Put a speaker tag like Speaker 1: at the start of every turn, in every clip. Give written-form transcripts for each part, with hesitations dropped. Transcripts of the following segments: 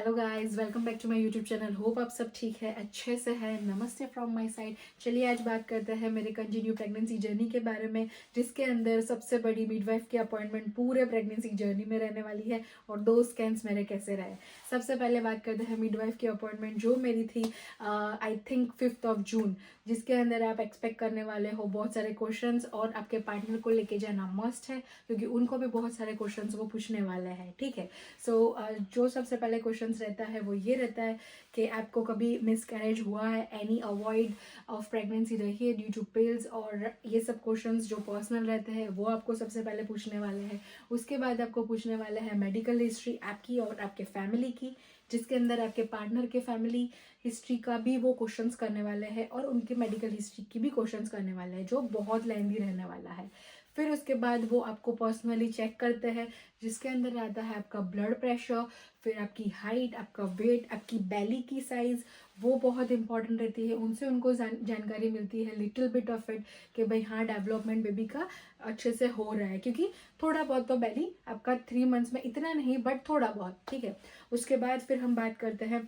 Speaker 1: Hello guys, welcome back to my YouTube channel. Hope आप सब ठीक है, अच्छे से है। नमस्ते फ्रॉम माय साइड। चलिए आज बात करते हैं मेरे कंटिन्यू प्रेगनेंसी जर्नी के बारे में, जिसके अंदर सबसे बड़ी मिडवाइफ की अपॉइंटमेंट पूरे प्रेगनेंसी जर्नी में रहने वाली है और 2 स्कैन्स मेरे कैसे रहे। सबसे पहले बात करते हैं मिडवाइफ की अपॉइंटमेंट जो मेरी थी आई थिंक 5 जून, जिसके अंदर आप एक्सपेक्ट करने वाले हो बहुत सारे क्वेश्चंस और आपके पार्टनर को लेके जाना मस्ट है, क्योंकि उनको भी बहुत सारे क्वेश्चंस वो पूछने वाले हैं। ठीक है। सो जो सबसे पहले क्वेश्चंस रहता है वो ये रहता है कि आपको कभी मिसकैरेज हुआ है, एनी अवॉइड ऑफ प्रेगनेंसी रही है ड्यू टू पिल्स, और ये सब क्वेश्चंस जो पर्सनल रहते हैं वो आपको सबसे पहले पूछने वाले हैं। उसके बाद आपको पूछने वाले हैं मेडिकल हिस्ट्री आपकी और आपके फैमिली की, जिसके अंदर आपके पार्टनर के फैमिली हिस्ट्री का भी वो क्वेश्चंस करने वाले हैं और उनके मेडिकल हिस्ट्री की भी क्वेश्चंस करने वाले हैं, जो बहुत लेंदी रहने वाला है। फिर उसके बाद वो आपको पर्सनली चेक करते हैं, जिसके अंदर आता है आपका ब्लड प्रेशर, फिर आपकी हाइट, आपका वेट, आपकी बेली की साइज, वो बहुत इंपॉर्टेंट रहती है। उनसे उनको जानकारी मिलती है लिटिल बिट ऑफ इट कि भाई हाँ, डेवलपमेंट बेबी का अच्छे से हो रहा है, क्योंकि थोड़ा बहुत तो बेली आपका 3 मंथ्स में, इतना नहीं बट थोड़ा बहुत। ठीक है। उसके बाद फिर हम बात करते हैं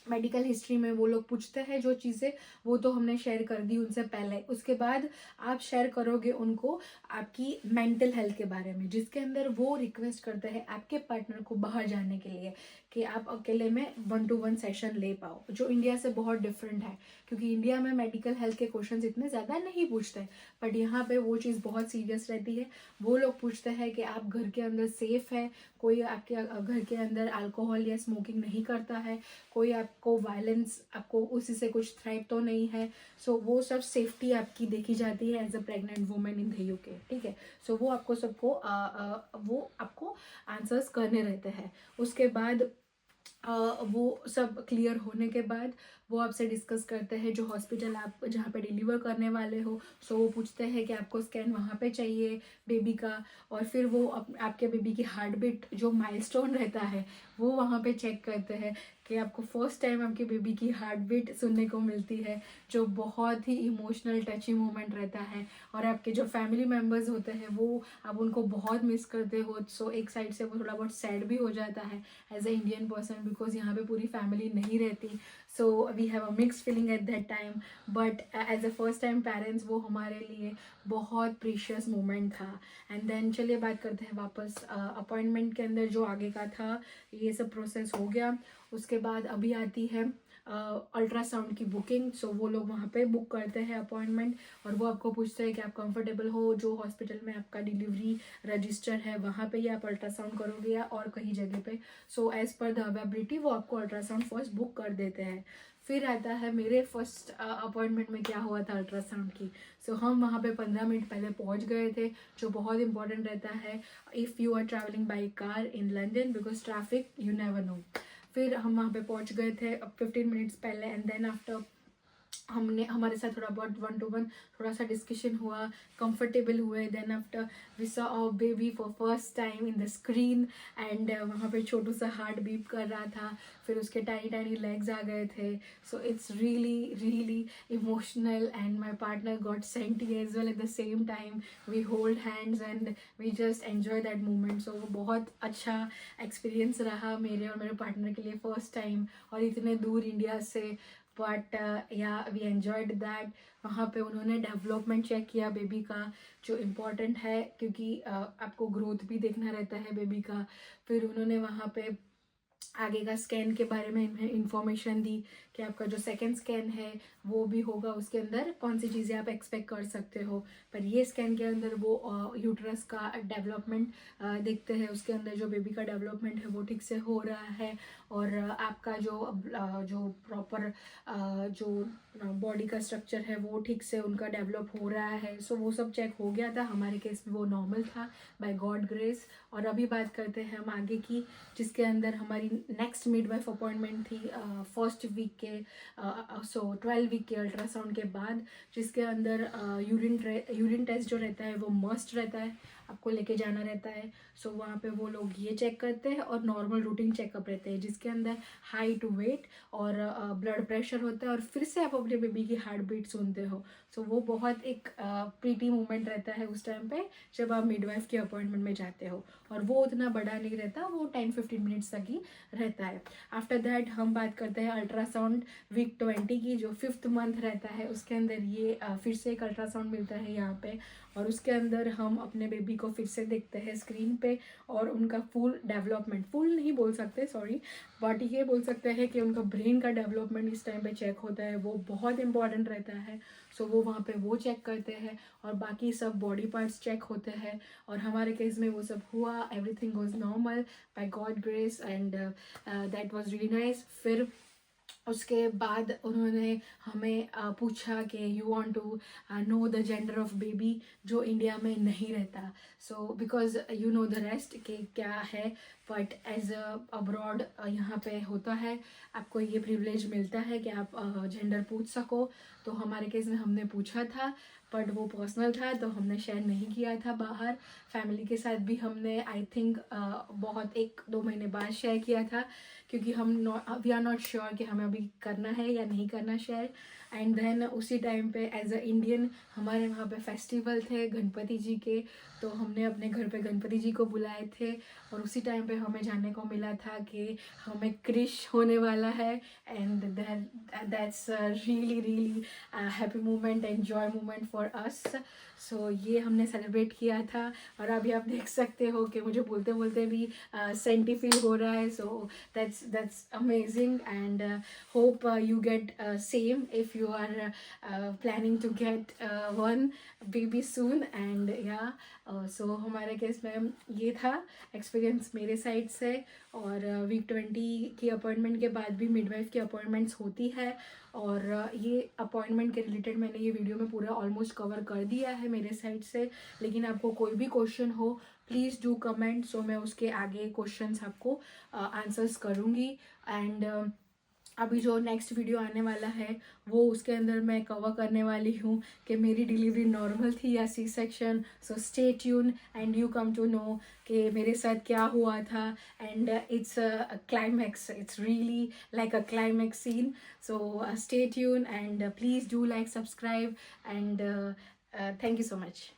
Speaker 1: मेडिकल हिस्ट्री में। वो लोग पूछते हैं जो चीज़ें, वो तो हमने शेयर कर दी उनसे पहले। उसके बाद आप शेयर करोगे उनको आपकी मेंटल हेल्थ के बारे में, जिसके अंदर वो रिक्वेस्ट करते हैं आपके पार्टनर को बाहर जाने के लिए कि आप अकेले में 1-to-1 सेशन ले पाओ, जो इंडिया से बहुत डिफरेंट है, क्योंकि इंडिया में मेडिकल हेल्थ के क्वेश्चंस इतने ज़्यादा नहीं पूछते, बट यहाँ पे वो चीज़ बहुत सीरियस रहती है। वो लोग पूछते हैं कि आप घर के अंदर सेफ है, कोई आपके घर के अंदर अल्कोहल या स्मोकिंग नहीं करता है, कोई आपको वायलेंस, आपको उसी से कुछ थ्रेट तो नहीं है। सो वो सब सेफ्टी आपकी देखी जाती है as a pregnant women in the UK. ठीक है। सो वो आपको सबको वो आपको आंसर्स करने रहते हैं। उसके बाद वो सब क्लियर होने के बाद वो आपसे डिस्कस करते हैं जो हॉस्पिटल आप जहाँ पे डिलीवर करने वाले हो। सो वो पूछते हैं कि आपको स्कैन वहाँ पे चाहिए बेबी का, और फिर वो आपके बेबी की हार्ट बीट जो माइलस्टोन रहता है वो वहाँ पे चेक करते हैं कि आपको फर्स्ट टाइम आपके बेबी की हार्ट बीट सुनने को मिलती है, जो बहुत ही इमोशनल टचिंग मोमेंट रहता है। और आपके जो फैमिली मेम्बर्स होते हैं वो आप उनको बहुत मिस करते हो। सो एक साइड से वो थोड़ा बहुत सैड भी हो जाता है as a Indian person, because यहाँ पे पूरी फैमिली नहीं रहती। So we have a mix feeling at that time, but as a first time parents वो हमारे लिए बहुत प्रीशियस मोमेंट था। एंड देन चलिए बात करते हैं वापस अपॉइंटमेंट के अंदर जो आगे का था, ये सब प्रोसेस हो गया। उसके बाद अभी आती है अल्ट्रासाउंड की बुकिंग। सो वो लोग वहाँ पे बुक करते हैं अपॉइंटमेंट, और वो आपको पूछते हैं कि आप कंफर्टेबल हो जो हॉस्पिटल में आपका डिलीवरी रजिस्टर है वहाँ पे ही आप अल्ट्रासाउंड करोगे या और कहीं जगह पे। So as per the availability वो आपको अल्ट्रासाउंड फर्स्ट बुक कर देते हैं। फिर आता है मेरे फर्स्ट अपॉइंटमेंट में क्या हुआ था अल्ट्रासाउंड की। सो हम वहाँ पे 15 मिनट पहले पहुँच गए थे, जो बहुत इंपॉर्टेंट रहता है if you are travelling by car in London, because traffic you never know. फिर हम वहाँ पे पहुँच गए थे 15 मिनट्स पहले, एंड देन आफ्टर हमने हमारे साथ थोड़ा बहुत 1-to-1 थोड़ा सा डिस्कशन हुआ, कंफर्टेबल हुए। Then after we saw our baby for first time in the screen, and वहाँ पे छोटू सा हार्ट बीट कर रहा था, फिर उसके टाइनी टाइनी लेग्स आ गए थे। So it's really really emotional, and my partner got senti as well at the same time. We hold hands and we just enjoy that moment. So वो बहुत अच्छा एक्सपीरियंस रहा मेरे और मेरे पार्टनर के लिए फर्स्ट टाइम, और इतने दूर इंडिया से। बट या वी एन्जॉयड दैट। वहाँ पे उन्होंने डेवलपमेंट चेक किया बेबी का, जो इम्पोर्टेंट है, क्योंकि आपको ग्रोथ भी देखना रहता है बेबी का। फिर उन्होंने वहाँ पे आगे का स्कैन के बारे में इंफॉर्मेशन दी कि आपका जो सेकंड स्कैन है वो भी होगा, उसके अंदर कौन सी चीज़ें आप एक्सपेक्ट कर सकते हो। पर ये स्कैन के अंदर वो यूट्रस का डेवलपमेंट देखते हैं, उसके अंदर जो बेबी का डेवलपमेंट है वो ठीक से हो रहा है, और आपका जो प्रॉपर जो बॉडी का स्ट्रक्चर है वो ठीक से उनका डेवलप हो रहा है। सो वो सब चेक हो गया था, हमारे केस में वो नॉर्मल था बाय गॉड ग्रेस। और अभी बात करते हैं हम आगे की, जिसके अंदर हमारी नेक्स्ट मिडवाइफ अपॉइंटमेंट थी फर्स्ट वीक के 12 वीक के अल्ट्रासाउंड के बाद, जिसके अंदर यूरिन टेस्ट जो रहता है वो मस्ट रहता है। आपको लेके जाना रहता है। सो वहाँ पे वो लोग ये चेक करते हैं और नॉर्मल रूटीन चेकअप रहते हैं जिसके अंदर हाइट, वेट और ब्लड प्रेशर होता है और फिर से आप अपने बेबी की हार्ट बीट सुनते हो। सो वो बहुत एक प्रीटी मोमेंट रहता है उस टाइम पे जब आप मिडवाइफ की अपॉइंटमेंट में जाते हो, और वो उतना बड़ा नहीं रहता, वो 10-15 मिनट्स तक ही रहता है। आफ्टर दैट हम बात करते हैं अल्ट्रासाउंड वीक 20 की, जो 5th मंथ रहता है उसके अंदर ये फिर से एक अल्ट्रासाउंड मिलता है यहाँ पे, और उसके अंदर हम अपने बेबी को फिर से देखते हैं स्क्रीन पे और उनका फुल डेवलपमेंट, फुल नहीं बोल सकते सॉरी, बट ये बोल सकते हैं कि उनका ब्रेन का डेवलपमेंट इस टाइम पे चेक होता है, वो बहुत इंपॉर्टेंट रहता है। सो वो वहाँ पे वो चेक करते हैं और बाकी सब बॉडी पार्ट्स चेक होते हैं, और हमारे केस में वो सब हुआ, everything was normal by God grace and that was really nice. फिर उसके बाद उन्होंने हमें पूछा कि you want to know the gender of baby, जो इंडिया में नहीं रहता। So because you know the rest कि क्या है, बट एज अब्रॉड यहाँ पे होता है, आपको ये प्रिविलेज मिलता है कि आप जेंडर पूछ सको। तो हमारे केस में हमने पूछा था, बट वो पर्सनल था तो हमने शेयर नहीं किया था बाहर। फैमिली के साथ भी हमने आई थिंक बहुत 1-2 महीने बाद शेयर किया था, क्योंकि हम वी आर नॉट श्योर कि हमें अभी करना है या नहीं करना शेयर। एंड देन उसी टाइम पे एज अ इंडियन हमारे वहाँ पे फेस्टिवल थे गणपति जी के, तो हमने अपने घर पे गणपति जी को बुलाए थे, और उसी टाइम पे हमें जानने को मिला था कि हमें क्रिश होने वाला है। And that's really really happy moment and joy moment for us. So ये हमने सेलिब्रेट किया था, और अभी आप देख सकते हो कि मुझे बोलते बोलते भी सेंटी फील हो रहा है। सो that's amazing, and hope you get same if you are planning to get one baby soon. And yeah, so हमारे केस में ये था एक्सपीरियंस मेरे साइड से। और वीक 20 की अपॉइंटमेंट के बाद भी मिडवाइफ की अपॉइंटमेंट्स होती है, और ये अपॉइंटमेंट के रिलेटेड मैंने ये वीडियो में पूरा ऑलमोस्ट कवर कर दिया है मेरे साइड से। लेकिन आपको कोई भी क्वेश्चन हो प्लीज़ डू कमेंट, सो मैं उसके आगे क्वेश्चंस आपको आंसर्स करूँगी। एंड अभी जो नेक्स्ट वीडियो आने वाला है वो उसके अंदर मैं कवर करने वाली हूँ कि मेरी डिलीवरी नॉर्मल थी या C section. So stay tune and you come to know कि मेरे साथ क्या हुआ था। And it's a climax, it's really like a climax scene. So stay tune and please do like, subscribe, and thank you so much.